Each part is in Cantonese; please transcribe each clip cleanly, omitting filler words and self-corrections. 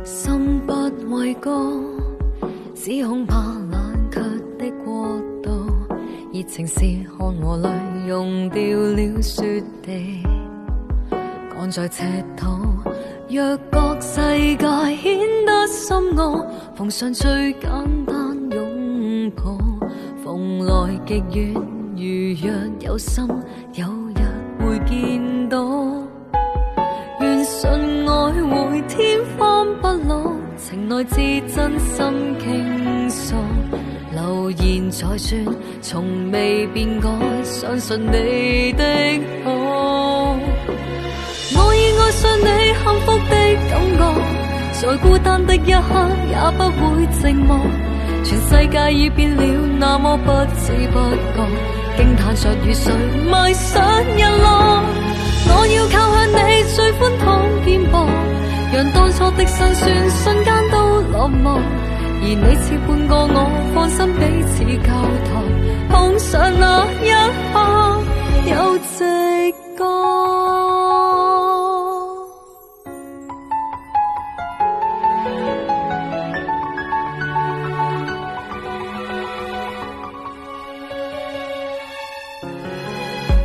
心不畏高，只恐怕冷卻的國度，熱情是汗和淚溶掉了雪地，趕在赤土。若覺世界顯得深奧，逢上最簡單擁抱，逢來極遠，如若有心，有日會見到。願信愛會天荒不老，情內至真心傾訴，流言在轉，從未變改，相信你的好。我已愛上你幸福的感覺，在孤單的一刻也不會寂寞，全世界已變了那麼不知不覺，驚嘆着與誰迷上日落。我要靠向你最寬敞肩膊，讓當初的辛酸瞬間都落幕，而你似伴過我，放心彼此交託，碰上那一刻有直覺。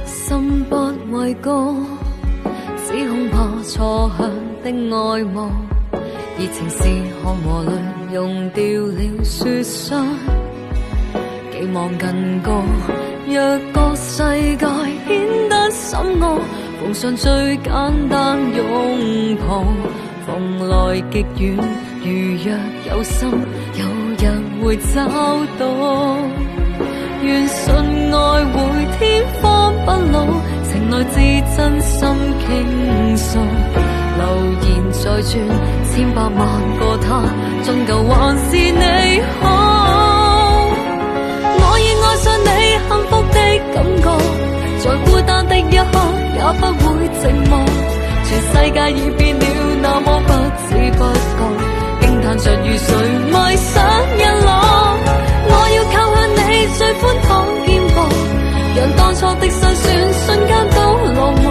心不畏高，只恐怕錯向的愛慕，熱情是汗和淚溶掉了雪霜，寄望更高。若個世界顯得深奧，逢上最簡單擁抱，逢來極遠，如若有心，有日會找到。願信愛會天荒不老，情內至真心傾訴，流言在轉，千百萬個他，終究還是你好。我已愛上你幸福的感覺，在孤單的一刻也不會寂寞，全世界已變了那麼不知不覺，驚嘆着與誰迷上日落。我要靠向你最寬敞肩膊，讓當初的辛酸瞬間都落幕，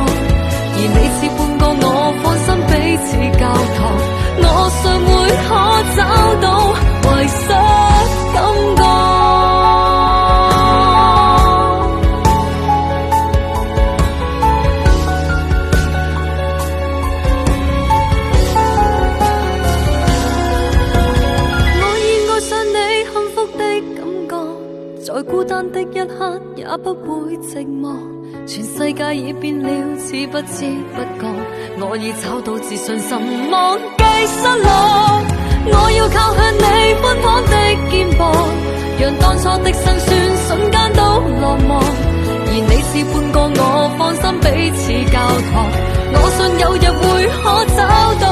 而你似伴過我，放心彼此交託，我想會可找到遺失感覺。我已愛上你幸福的感覺，在孤單的一刻也不會寂寞，全世界已變了似不知不覺，我已找到自信心忘記失落。我要靠向你寬敞的肩膊，讓當初的辛酸瞬間都落幕，而你是伴過我，放心彼此交託，我信有日會可找到